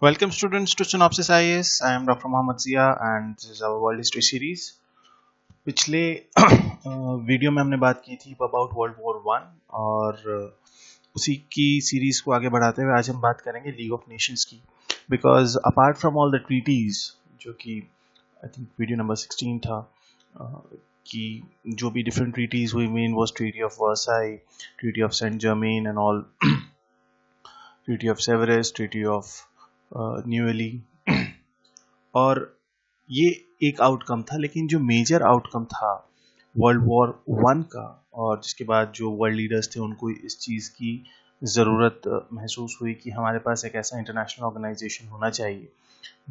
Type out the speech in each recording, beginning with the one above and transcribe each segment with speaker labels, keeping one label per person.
Speaker 1: Welcome students to Synopsis IAS. I am Dr. Mohammad Zia and this is our World History Series. पिछले video में हमने बात की थी अबाउट वर्ल्ड वॉर वन और उसी की सीरीज को आगे बढ़ाते हुए आज हम बात करेंगे लीग ऑफ नेशंस की because apart from all the treaties जो कि आई थिंक वीडियो नंबर 16 था कि जो भी डिफरेंट ट्रीटीज हुई main was treaty of Versailles, treaty of Saint Germain and all, treaty of Sevres, treaty of Neuilly और ये एक आउटकम था। लेकिन जो मेजर आउटकम था वर्ल्ड वॉर वन का और जिसके बाद जो वर्ल्ड लीडर्स थे उनको इस चीज़ की ज़रूरत महसूस हुई कि हमारे पास एक ऐसा इंटरनेशनल ऑर्गेनाइजेशन होना चाहिए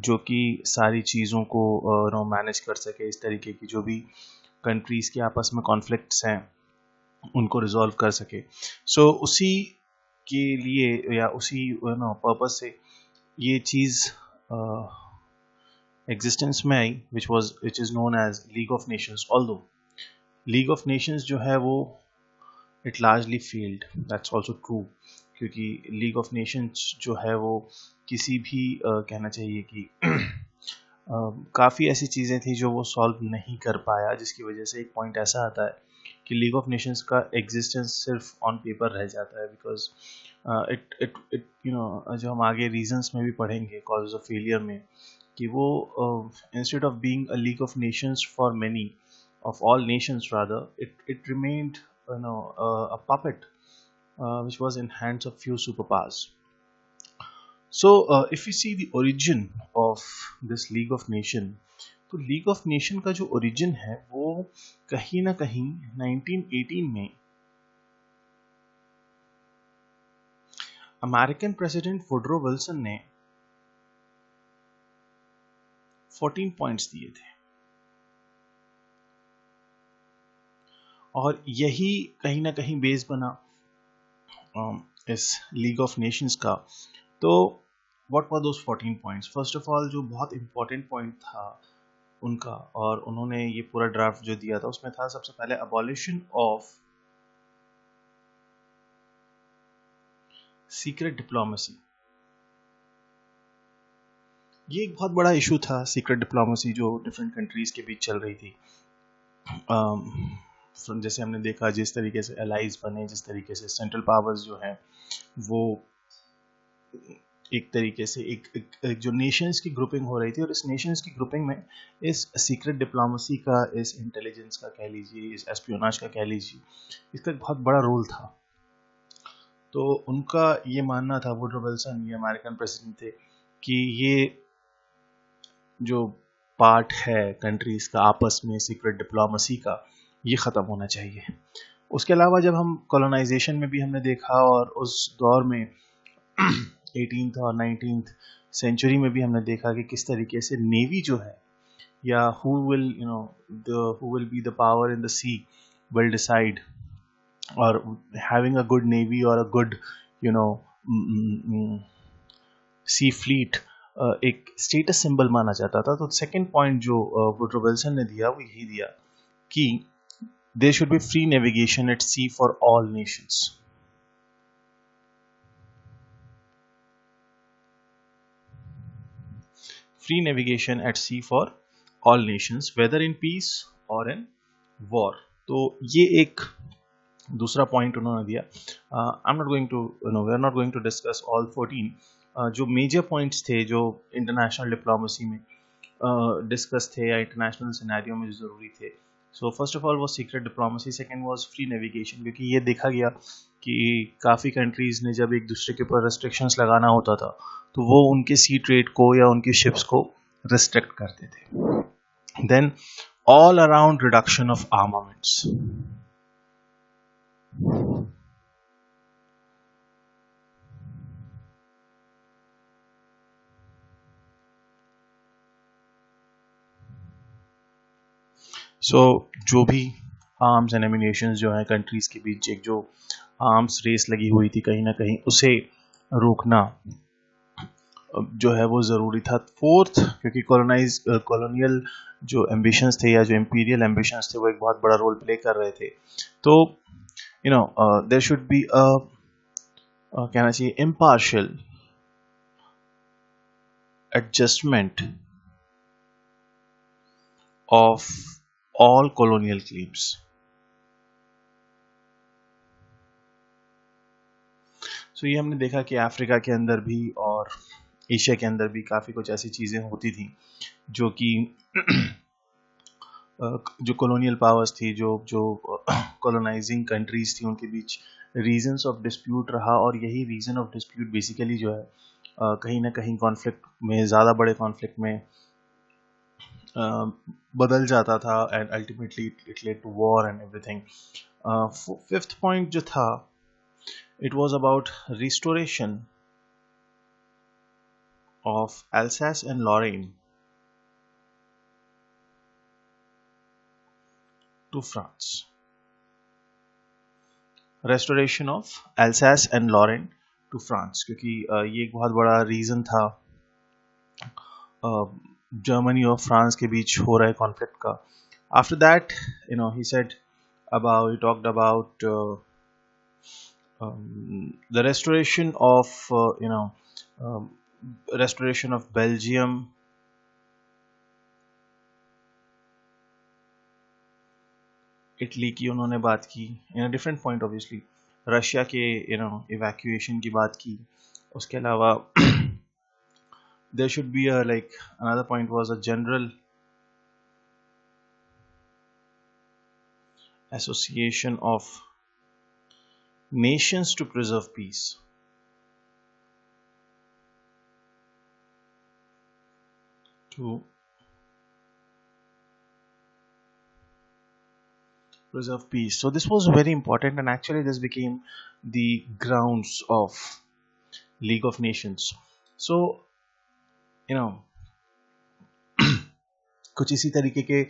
Speaker 1: जो कि सारी चीज़ों को मैनेज कर सके, इस तरीके की जो भी कंट्रीज़ के आपस में कॉन्फ्लिक्ट्स हैं उनको रिजॉल्व कर सके। सो उसी के लिए या उसी पर्पस से ये चीज़ एग्जिस्टेंस में आई which is known as League of Nations. Although League of Nations जो है वो it largely failed, that's also true, क्योंकि लीग ऑफ नेशंस जो है वो किसी भी कहना चाहिए कि काफ़ी ऐसी चीज़ें थी जो वो सॉल्व नहीं कर पाया, जिसकी वजह से एक पॉइंट ऐसा आता है कि लीग ऑफ नेशंस का एग्जिस्टेंस सिर्फ ऑन पेपर रह जाता है बिकॉज इट इट इट जो हम आगे रीजंस में भी पढ़ेंगे कॉजेज ऑफ फेलियर में कि वो instead of being a league of nations for many of all nations rather it remained a puppet which was in hands of few superpowers. So if we see the origin of this league of nation, तो league of nation का जो origin है वो कहीं ना कहीं 1918 में American president Woodrow Wilson ने 14 पॉइंट्स दिए थे और यही कहीं ना कहीं बेस बना इस लीग ऑफ नेशंस का। तो what were those 14 points? First of all जो बहुत इंपॉर्टेंट पॉइंट था उनका और उन्होंने ये पूरा ड्राफ्ट जो दिया था उसमें था सबसे पहले अबॉलिशन ऑफ सीक्रेट डिप्लोमेसी। ये एक बहुत बड़ा इशू था, सीक्रेट डिप्लोमेसी जो डिफरेंट कंट्रीज के बीच चल रही थी। जैसे हमने देखा जिस तरीके से अलाइज बने, जिस तरीके से सेंट्रल पावर्स जो हैं वो एक तरीके से एक जो नेशंस की ग्रुपिंग हो रही थी और इस नेशंस की ग्रुपिंग में इस सीक्रेट डिप्लोमेसी का, इस इंटेलिजेंस का कह लीजिए, इस एस्पियोनाज का कह लीजिए, इसका एक बहुत बड़ा रोल था। तो उनका ये मानना था, वुडरो विल्सन ये अमेरिकन प्रेसिडेंट थे, कि ये जो पार्ट है कंट्रीज का आपस में सीक्रेट डिप्लोमेसी का ये ख़त्म होना चाहिए। उसके अलावा जब हम कॉलोनाइजेशन में भी हमने देखा और उस दौर में 18th और 19th सेंचुरी में भी हमने देखा कि किस तरीके से नेवी जो है या who will be the power in the sea will decide, और having a good navy or a good sea fleet एक स्टेटस सिंबल माना जाता था। तो सेकंड पॉइंट जो वुडरो विल्सन ने दिया वो यही दिया कि there should be free navigation at sea for all nations. Free navigation at sea for all nations, whether in peace or in war. तो ये एक दूसरा पॉइंट उन्होंने दिया। I am not going to we are not going to discuss all 14 जो major points थे जो international diplomacy में डिस्कस थे या इंटरनेशनल सिनेरियो में ज़रूरी थे। सो फर्स्ट ऑफ ऑल वो secret diplomacy, second was free navigation, क्योंकि ये देखा गया कि काफ़ी कंट्रीज़ ने जब एक दूसरे के ऊपर रेस्ट्रिक्शंस लगाना होता था तो वो उनके सी ट्रेड को या उनकी शिप्स को रिस्ट्रिक्ट करते थे। Then all around reduction of armaments. जो भी आर्म्स एंड एमिनेशंस जो है कंट्रीज के बीच एक जो आर्म्स रेस लगी हुई थी कहीं ना कहीं उसे रोकना जो है वो ज़रूरी था। फोर्थ, क्योंकि कॉलोनियल जो एम्बिशंस थे या जो इम्पीरियल एम्बिशंस थे वो एक बहुत बड़ा रोल प्ले कर रहे थे। तो देयर शुड बी कहना चाहिए impartial adjustment of all colonial claims. सो ये हमने देखा कि अफ्रीका के अंदर भी और एशिया के अंदर भी काफ़ी कुछ ऐसी चीज़ें होती थी जो कि जो कॉलोनियल पावर्स थी, जो जो कॉलोनाइजिंग कंट्रीज थी, उनके बीच रीजंस ऑफ डिस्प्यूट रहा। और यही रीजन ऑफ डिस्प्यूट बेसिकली जो है कहीं ना कहीं कॉन्फ्लिक्ट में, ज़्यादा बड़े कॉन्फ्लिक्ट में बदल जाता था, and ultimately it led to war and everything. Fifth point जो था, it was about restoration of Alsace and Lorraine to France. Restoration of Alsace and Lorraine to France, क्योंकि ये एक बहुत बड़ा रीज़न था जर्मनी और फ्रांस के बीच हो रहे कॉन्फ्लिक्ट का। After that he said about, he talked about the restoration of um, restoration of Belgium, Italy की उन्होंने बात की in a different point obviously. Russia के इवैक्यूएशन की बात की। उसके अलावा there should be a, like, another point was a general association of nations to preserve peace. To preserve peace. So this was very important, and actually this became the grounds of League of Nations. So कुछ इसी तरीके के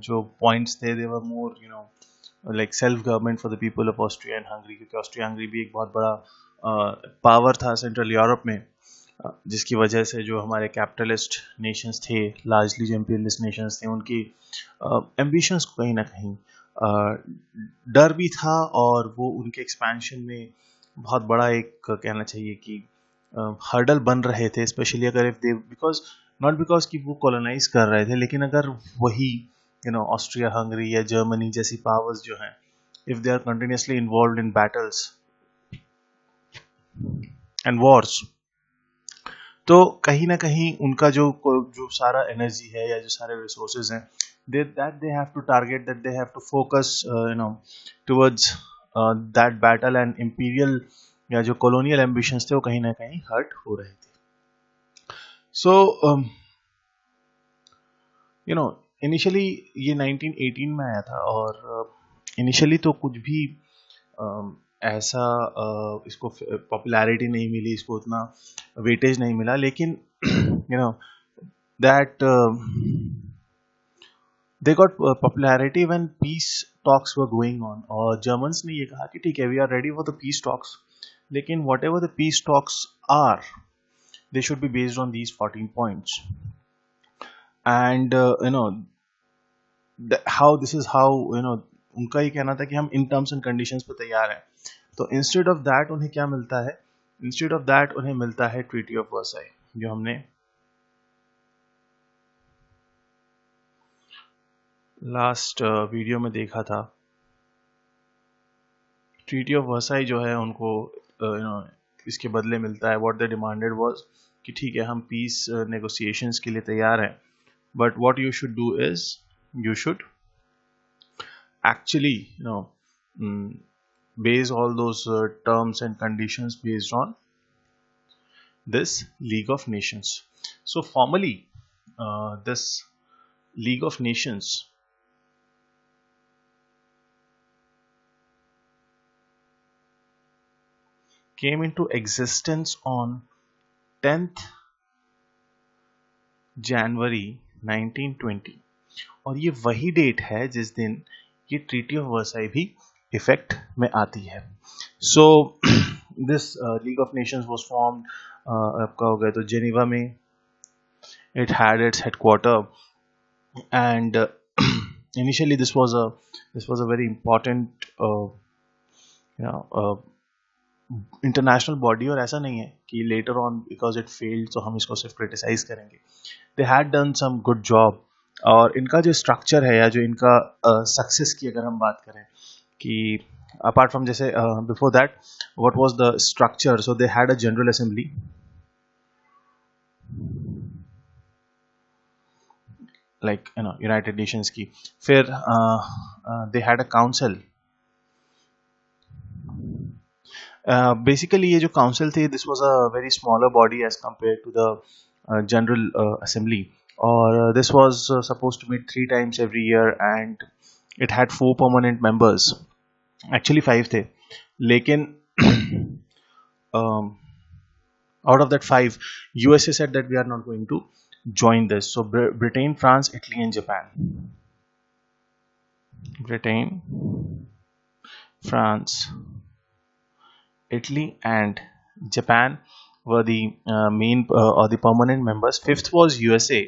Speaker 1: जो points थे, they were more like self government for the people of Austria and Hungary, क्योंकि Austria Hungary भी एक बहुत बड़ा पावर था सेंट्रल यूरोप में, जिसकी वजह से जो हमारे कैपिटलिस्ट नेशंस थे, लार्जली जो इम्पीरियलिस्ट नेशंस थे, उनकी एम्बिशंस को कहीं ना कहीं डर भी था, और वो उनके एक्सपेंशन में बहुत बड़ा एक कहना चाहिए कि हर्डल बन रहे थे, स्पेशली अगर if they, because not because कि वो कॉलोनाइज कर रहे थे, लेकिन अगर वही ऑस्ट्रिया हंगरी या जर्मनी जैसी पावर्स जो हैं, if they are continuously involve in battles and wars, तो कहीं ना कहीं उनका जो जो सारा एनर्जी है या जो सारे रिसोर्सेज हैं, they have to target, that they have to focus towards that battle, and imperial या जो colonial ambitions थे वो कहीं ना कहीं हर्ट हो रहे थे। सो इनिशियली ये 1918 में आया था, और इनिशियली तो कुछ भी ऐसा इसको पॉपुलैरिटी नहीं मिली, इसको उतना वेटेज नहीं मिला, लेकिन that they got popularity when peace talks were going on. और जर्मन्स ने ये कहा कि ठीक है, we are ready for the peace talks, लेकिन whatever the peace talks are, they should be based on these 14 points, and how this is how उनका ये कहना था कि हम इन टर्म्स एंड कंडीशंस पे तैयार हैं। तो इंस्टेड ऑफ दैट उन्हें क्या मिलता है? इंस्टेड ऑफ दैट उन्हें मिलता है ट्रीटी ऑफ वर्साई, जो हमने लास्ट वीडियो में देखा था। ट्रीटी ऑफ वर्साई जो है उनको इसके बदले मिलता है, व्हाट दे डिमांडेड वाज कि ठीक है, हम पीस नेगोशिएशंस के लिए तैयार हैं, but what you should do is you should actually base all those terms and conditions based on this League of Nations. So formally this League of Nations came into existence on 10th January 1920, और ये वही date है जिस दिन ये treaty of Versailles भी effect में आती है। So this League of Nations was formed, आपका हो गया तो जेनीवा में, it had its headquarter, and initially this was a very important international body, और ऐसा नहीं है कि later on because it failed तो हम इसको सिर्फ क्रिटिसाइज करेंगे. They had done some good job. और इनका जो स्ट्रक्चर है या जो इनका सक्सेस की अगर हम बात करें कि apart from जैसे before that what was the structure, so they had a general assembly like United Nations की. फिर they had a council. Basically ये जो council थी, this was a very smaller body as compared to the general assembly, or this was supposed to meet 3 times every year, and it had 4 permanent members. Actually 5 थे, लेकिन um, out of that 5, USA said that we are not going to join this. So Britain, France, Italy and Japan. Britain, France, Italy and Japan were the main or the permanent members. Fifth was USA.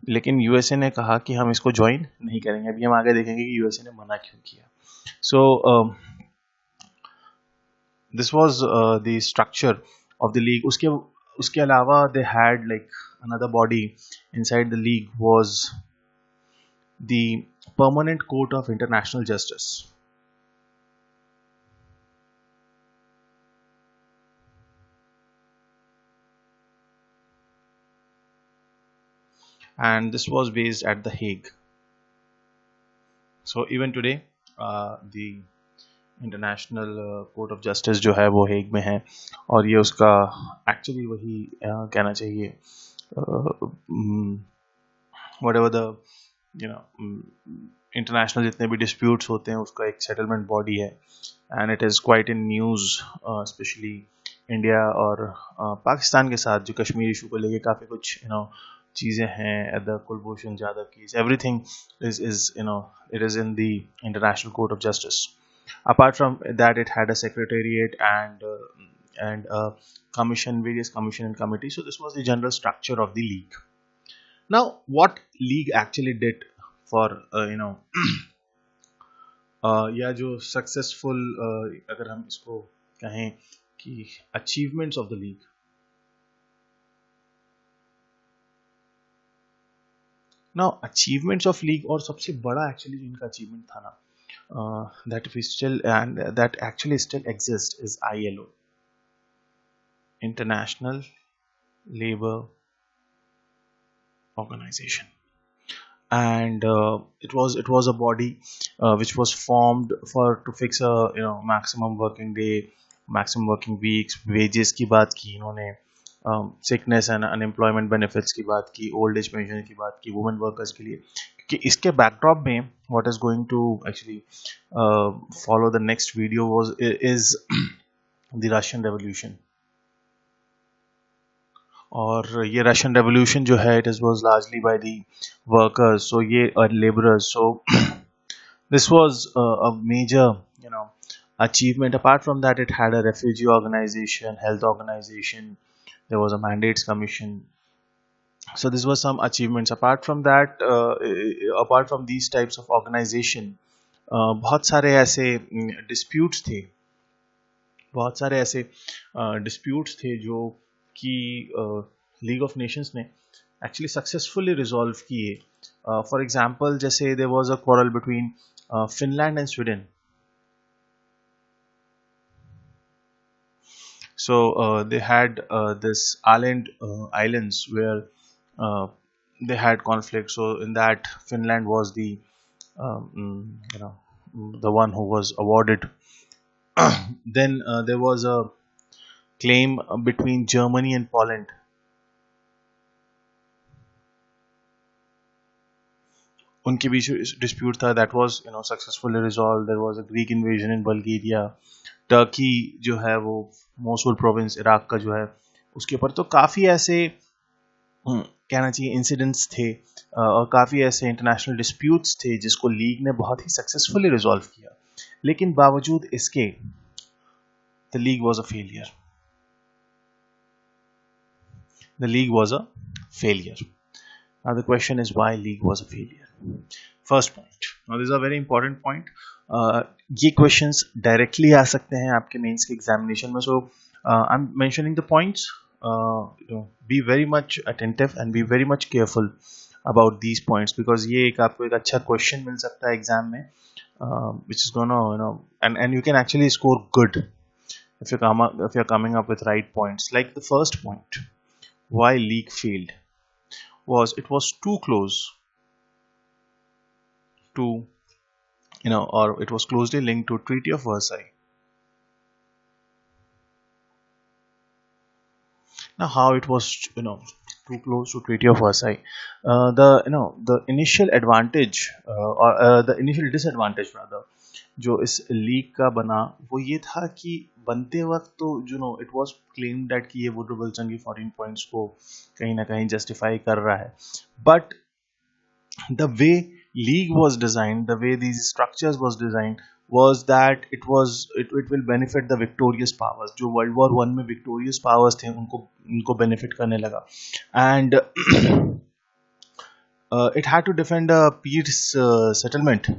Speaker 1: लेकिन USA ने कहा कि हम इसको join नहीं करेंगे. अभी हम आगे देखेंगे कि यूएसए ने मना क्यों किया. So this was the structure of the league. उसके अलावा they had like another body inside the league was the Permanent Court of International Justice. And this was based at The Hague. So even today the international court of justice जो है वो Hague में है, और ये उसका actually वही कहना चाहिए वट एवर द इंटरनेशनल जितने भी डिस्प्यूट्स होते हैं उसका एक सेटलमेंट बॉडी है. And it is quite in news specially India और पाकिस्तान के साथ जो कश्मीर इशू को लेके काफ़ी कुछ चीज़ें हैं. The Kulbhushan Jadhav case, everything is it is in the international court of justice. Apart from that, it had a secretariat and a commission, various commission and committees. So this was the general structure of the league. Now, what league actually did for या जो successful अगर हम इसको कहें कि achievements of the league. Now, achievements of league और सबसे बड़ा actually इनका achievement था ना, that we still and that actually still exists is ILO, International Labour Organization. And it was a body which was formed to fix a maximum working day, maximum working weeks, wages की बात की इन्होंने, sickness and unemployment benefits की बात की, old age pension की बात की, women workers के लिए. कि इसके backdrop में what is going to actually follow the next video is the Russian Revolution. और ये रशियन रेवोल्यूशन जो है, it was largely by the workers, so ये laborers. So this was a major achievement. Apart from that, it had a refugee organization, health organization, there was a mandates commission. So this was some achievements. Apart from that, apart from these types of organization, बहुत सारे ऐसे disputes थे, बहुत सारे ऐसे disputes थे जो कि लीग ऑफ नेशंस ने एक्चुअली सक्सेसफुली रिजॉल्व किए. फॉर एग्जांपल, जैसे there was a quarrel between Finland and Sweden. So they had this islands where they had conflict. So in that, Finland was the the one who was awarded. Then there was a claim between Germany and Poland. उनके बीच dispute था, that was successfully resolved. There was a Greek invasion in Bulgaria. Turkey जो है वो Mosul province Iraq का जो है उसके ऊपर. तो काफ़ी ऐसे कहना चाहिए इंसिडेंट्स थे और काफ़ी ऐसे इंटरनेशनल डिस्प्यूट्स थे जिसको लीग ने बहुत ही सक्सेसफुली रिजॉल्व किया. लेकिन बावजूद इसके the league was a failure. The league was a failure. Now the question is why league was a failure. First point. Now this is a very important point. ये questions directly आ सकते हैं आपके mains के examination में. So I am mentioning the points. Be very much attentive and be very much careful about these points, because ये एक आपको एक अच्छा क्वेश्चन मिल सकता है एग्जाम में, which is gonna, and you can actually score good if you're coming up with right points. Like the first point, why league failed was it was too close to, or it was closely linked to Treaty of Versailles. Now, how it was, too close to Treaty of Versailles? The initial advantage, or the initial disadvantage rather, जो इस league का बना वो ये था कि बनते वक्त तो इट वाज क्लेम दैट कि ये वुडरो विल्सन की 14 पॉइंट्स को कहीं ना कहीं जस्टिफाई कर रहा है, but the way league was designed, the way these structures was designed, was that it will benefit the victorious powers. जो वर्ल्ड वॉर वन में victorious powers थे उनको benefit करने लगा, and it had to defend a peace settlement.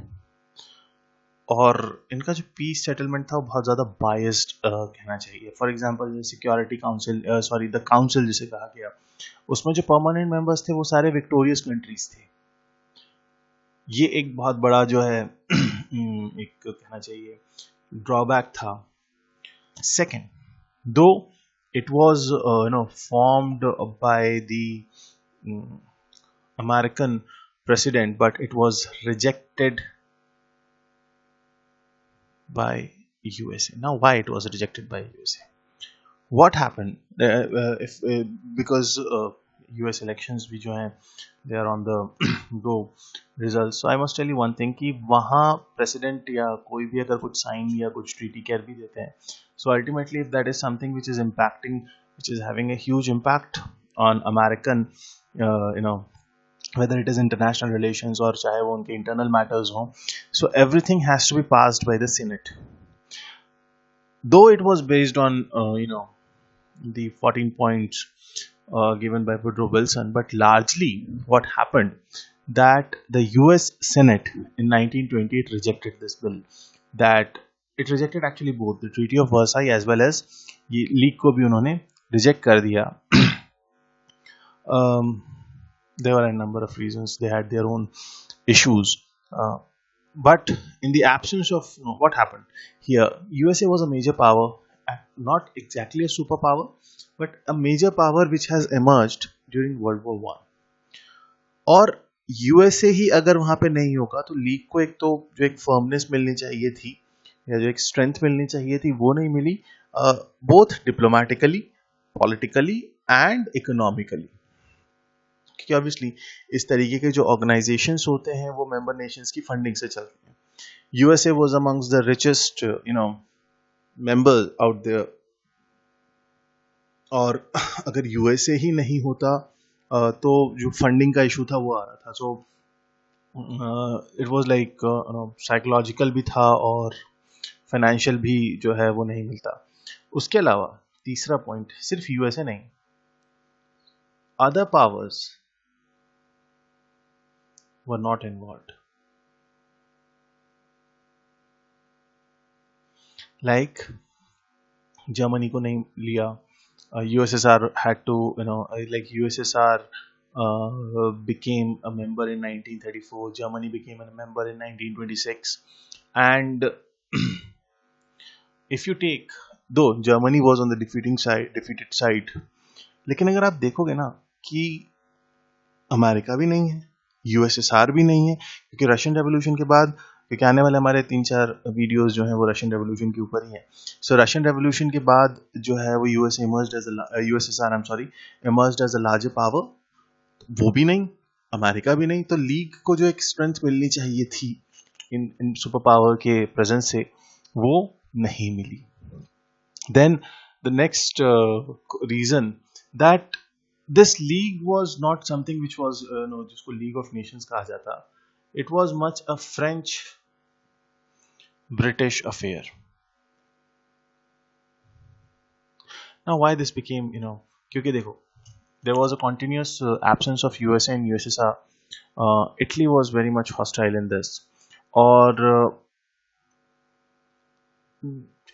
Speaker 1: और इनका जो piece settlement था वो बहुत ज़्यादा बायस्ड कहना चाहिए. For example security council, sorry the council जिसे कहा गया, उसमें जो परमानेंट मेंबर्स थे वो सारे विक्टोरियस कंट्रीज थे. ये एक बहुत बड़ा जो है एक कहना चाहिए ड्रॉबैक था. सेकेंड, दो it was formed by the American president, but it was rejected by USA. Now, why it was rejected by USA? What happened? If because US elections भी जो हैं they are on the go results. So I must tell you one thing कि वहाँ president या कोई भी अगर कुछ sign या कुछ treaty कर भी देते हैं, so ultimately if that is something which is impacting, which is having a huge impact on American, whether it is international relations or चाहे वो उनके internal matters हों, so everything has to be passed by the Senate. Though it was based on the 14 points given by Woodrow Wilson, but largely what happened that the US Senate in 1920 it rejected this bill. That it rejected actually both the Treaty of Versailles as well as ये league को भी उन्होंने reject कर दिया. There were a number of reasons. They had their own issues. But in the absence of what happened here, USA was a major power, not exactly a superpower, but a major power which has emerged during World War One. और USA ही अगर वहां पे नहीं होगा तो league को एक तो जो एक फर्मनेस मिलनी चाहिए थी या जो एक स्ट्रेंथ मिलनी चाहिए थी वो नहीं मिली, both diplomatically, politically and economically. क्योंकि ऑब्वियसली इस तरीके के जो ऑर्गेनाइजेशंस होते हैं वो मेंबर नेशंस की फंडिंग से चलते हैं. USA was amongst the richest member out there, और अगर यूएसए ही नहीं होता तो जो फंडिंग का इशू था वो आ रहा था. So it was like psychological भी था और फाइनेंशियल भी जो है वो नहीं मिलता. उसके अलावा तीसरा पॉइंट, सिर्फ यूएसए नहीं, other powers were not involved. Like Germany को नहीं लिया. USSR had to, like USSR became a member in 1934. Germany became a member in 1926. And if you take, though Germany was on the defeated side, लेकिन अगर आप देखोगे ना कि America भी नहीं है, यूएसएसआर भी नहीं है, क्योंकि रशियन रेवोल्यूशन के बाद, क्योंकि आने वाले हमारे 3-4 वीडियोस जो हैं वो रशियन रेवोल्यूशन के ऊपर ही हैं. सो रशियन रेवोल्यूशन के बाद जो है वो USSR emerged as a larger power, वो भी नहीं, अमेरिका भी नहीं. तो लीग को जो एक स्ट्रेंथ मिलनी चाहिए थी इन सुपर पावर के प्रेजेंस से, वो नहीं मिली. Then the next reason that this league was not something which was जिसको League of Nations कहा जाता. It was much a French British affair. Now why this became, क्योंकि देखो, there was a continuous absence of USA and USSR. Italy was very much hostile in this, और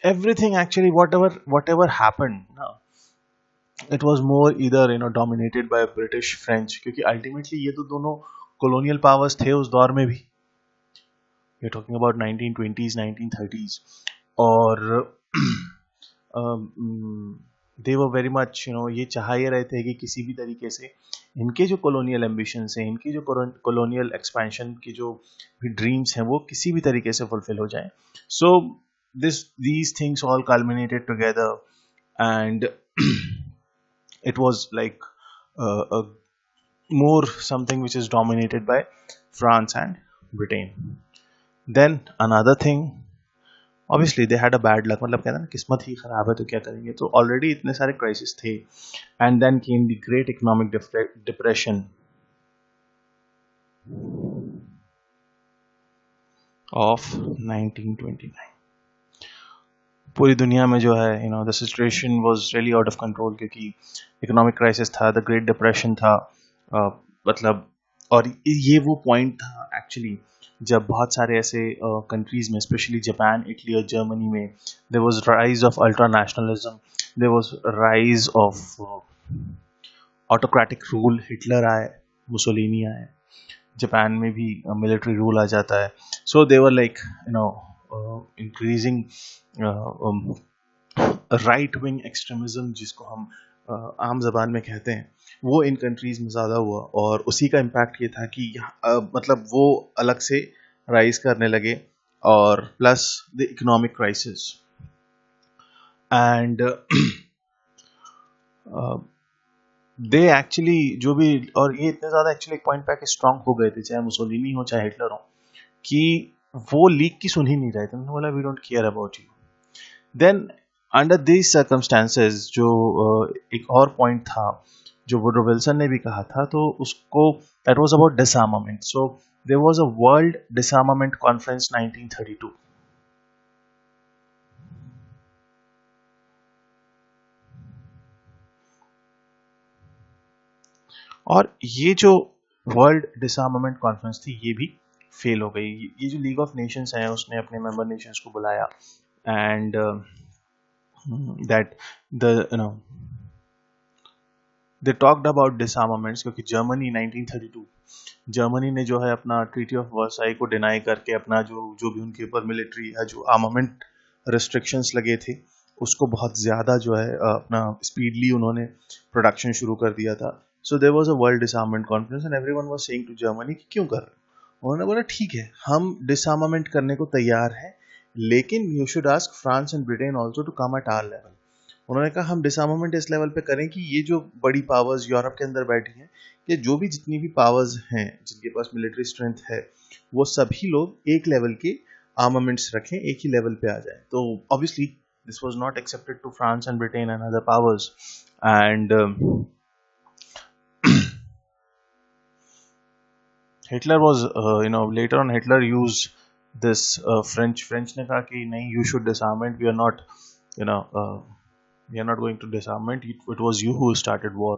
Speaker 1: everything actually, whatever happened, it was more either dominated by British, French, क्योंकि ultimately ये तो दोनों colonial powers थे उस दौर में भी. We're talking about 1920s, 1930s, और दे वर वेरी मच ये चाह ये रहे थे कि किसी भी तरीके से इनके जो कॉलोनियल एम्बिशंस हैं, इनके जो कॉलोनियल एक्सपेंशन की जो भी ड्रीम्स हैं, वो किसी भी तरीके से फुलफिल हो जाएं. सो these things all culminated together, and it was like a more something which is dominated by France and Britain. Then another thing, obviously they had a bad luck, मतलब कहते हैं ना किस्मत ही खराब है तो क्या करेंगे, तो ऑलरेडी इतने सारे क्राइसिस थे. And then came the great economic depression of 1929. पूरी दुनिया में जो है the situation was really out of control, क्योंकि इकोनॉमिक क्राइसिस था, द ग्रेट डिप्रेशन था. मतलब और ये वो पॉइंट था एक्चुअली जब बहुत सारे ऐसे कंट्रीज में, स्पेशली जापान, इटली और जर्मनी में, there was rise of ultra nationalism, there was rise of autocratic rule. Hitler आए, मुसोलिनी आए, जापान में भी मिलिट्री रूल आ जाता है. So they were like increasing right wing extremism, जिसको हम आम जबान में कहते हैं, वो इन कंट्रीज में ज़्यादा हुआ. और उसी का इम्पैक्ट ये था कि मतलब वो अलग से राइज करने लगे, और plus the economic crisis. And they actually जो भी, और ये इतने ज़्यादा एक्चुअली एक पॉइंट पे आके स्ट्रांग हो गए थे, चाहे मुसोलिनी हो चाहे हिटलर हो, कि वो लीग की सुन ही नहीं रहे थे. उन्होंने बोला we don't care about you. Then under these circumstances, जो एक और पॉइंट था जो वुडरो विल्सन ने भी कहा था, तो उसको that was about disarmament. So there was a world disarmament conference 1932. और ये जो वर्ल्ड डिसआर्मामेंट कॉन्फ्रेंस थी, ये भी फेल हो गई. ये जो लीग ऑफ नेशंस है, उसने अपने मेंबर नेशंस को बुलाया, and that the they talked about disarmaments, क्योंकि जर्मनी 1932, जर्मनी ने जो है अपना ट्रीटी ऑफ वर्साई को डिनाई करके अपना जो भी उनके ऊपर मिलिट्री या जो आर्मामेंट रिस्ट्रिक्शंस लगे थे, उसको बहुत ज़्यादा जो है अपना स्पीडली उन्होंने प्रोडक्शन शुरू कर दिया था. So there was a world disarmament conference and everyone was saying to Germany कि क्यों कर रहे हो. उन्होंने बोला ठीक है, हम डिसआर्मामेंट करने को तैयार हैं, लेकिन you should ask France and Britain also to come at our level. उन्होंने कहा हम डिसआर्मामेंट इस लेवल पे करें कि ये जो बड़ी पावर्स यूरोप के अंदर बैठी हैं, या जो भी जितनी भी पावर्स हैं जिनके पास मिलिट्री स्ट्रेंथ है, वो सभी लोग एक लेवल के आर्मामेंट्स रखें, एक ही लेवल पे आ जाए. तो obviously this was not accepted to France and Britain and other powers. And Hitler was later on Hitler used this. French ने कहा कि नहीं, you should disarmament, we are not we are not going to disarmament. It was you who started war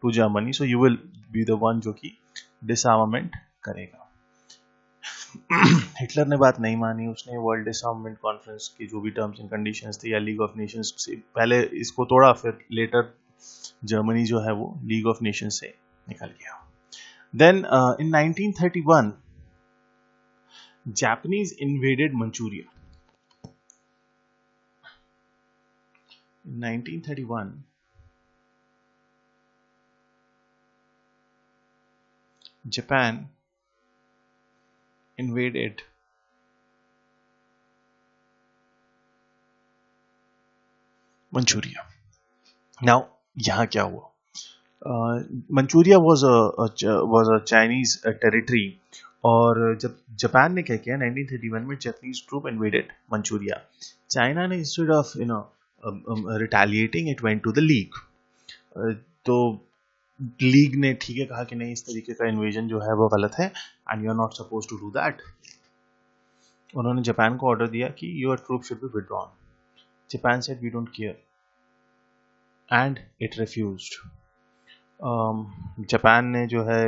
Speaker 1: to Germany, so you will be the one जो कि disarmament करेगा. Hitler ने बात नहीं मानी, उसने वर्ल्ड डिसआर्ममेंट कॉन्फ्रेंस की जो भी टर्म्स एंड कंडीशंस थे या लीग ऑफ नेशंस से पहले इसको तोड़ा, फिर लेटर जर्मनी जो है वो लीग ऑफ नेशंस से निकल गया. Then in 1931 Japanese invaded Manchuria. 1931 Japan invaded Manchuria. Now यहाँ क्या हुआ? Manchuria was a Chinese territory, और जब जापान ने क्या किया 1931 में, Japanese troop invaded Manchuria. China ने instead of retaliating, it went to the league. तो लीग ने ठीक है कहा कि नहीं, इस तरीके का इन्वेजन जो है वो गलत है, and you are not suppose to do that. उन्होंने जापान को ऑर्डर दिया कि your troop should be withdrawn. Japan said we don't care, and it refused. Japan ने जो है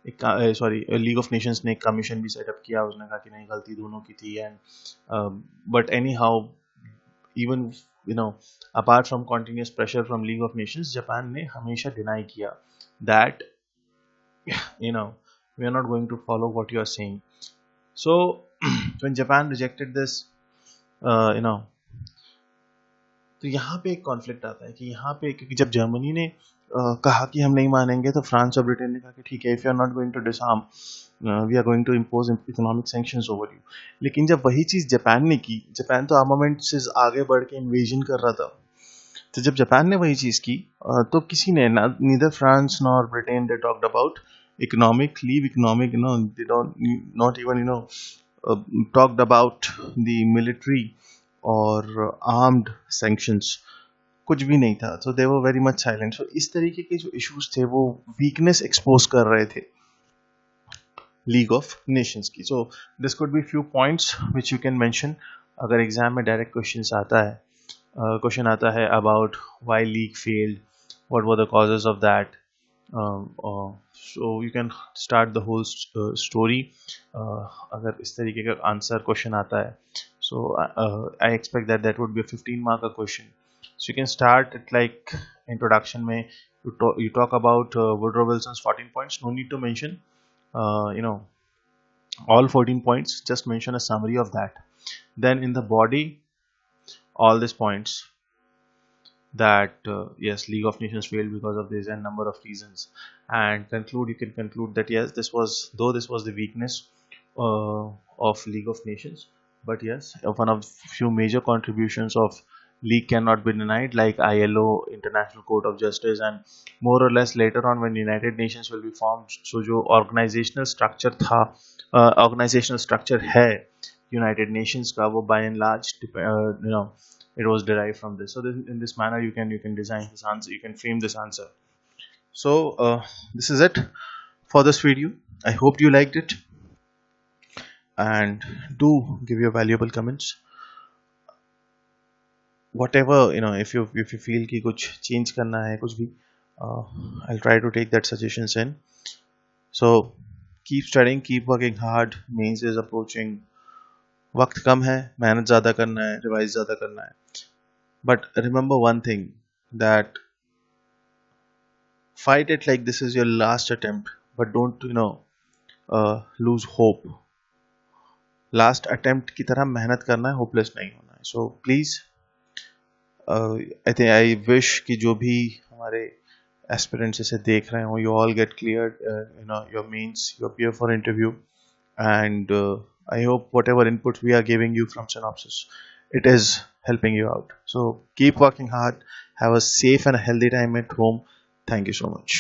Speaker 1: एक सॉरी लीग ऑफ नेशंस ने एक कमीशन भी सेटअप किया, उसने कहा कि नहीं गलती दोनों की थी, and but any how even you know apart from continuous pressure from league of Nations, Japan ने हमेशा डिनाई किया that you know we are not going to follow what you are saying. So when Japan rejected this, you know, तो यहाँ पे एक conflict आता है कि यहाँ पे, क्योंकि जब जर्मनी ने कहा कि हम नहीं मानेंगे, तो फ्रांस और ब्रिटेन ने कहा कि ठीक है, if you are not going to disarm we are going to impose economic sanctions over you. लेकिन जब वही चीज जापान ने की, जापान तो आर्मामेंट से आगे बढ़ के इन्वेजन कर रहा था, तो जब जापान ने वही चीज की, तो किसी ने neither France nor Britain they talked about economic leave, economic they don't not even talked about the military और आर्म्ड सैंक्शंस, कुछ भी नहीं था। सो they were very much silent. सो इस तरीके के जो इश्यूज थे वो वीकनेस एक्सपोज कर रहे थे लीग ऑफ नेशंस की। So this could be few points which you can mention अगर एग्जाम में डायरेक्ट क्वेश्चन आता है about why league failed, what were the causes of that, so you can start the whole story अगर इस तरीके का answer question आता है। So I expect that that would be a 15 mark a question. So you can start at like introduction में you talk about Woodrow Wilson's 14 points. No need to mention all 14 points, just mention a summary of that. Then in the body, all these points that yes, League of Nations failed because of this and number of reasons, and you can conclude that yes, this was the weakness of League of Nations, but yes, one of few major contributions of League cannot be denied, like ILO, International Court of Justice, and more or less later on when United Nations will be formed, so जो organizational structure था, organizational structure है United Nations का, वो by and large it was derived from this. So in this manner you can design this answer, you can frame this answer. So this is it for this video. I hope you liked it, and do give your valuable comments. Whatever if you feel कि कुछ change करना है कुछ भी, I'll try to take that suggestions in. So keep studying, keep working hard. Mains is approaching. वक्त कम है, मेहनत ज़्यादा करना है, रिवाइज ज़्यादा करना है. But remember one thing, that fight it like this is your last attempt, but don't lose hope. Last attempt की तरह मेहनत करना है, hopeless नहीं होना है. So please, I wish कि जो भी हमारे aspirants इसे देख रहे हो, you all get cleared, your means, you appear for interview, and I hope whatever input we are giving you from Synopsis, it is helping you out. So keep working hard. Have a safe and healthy time at home. Thank you so much.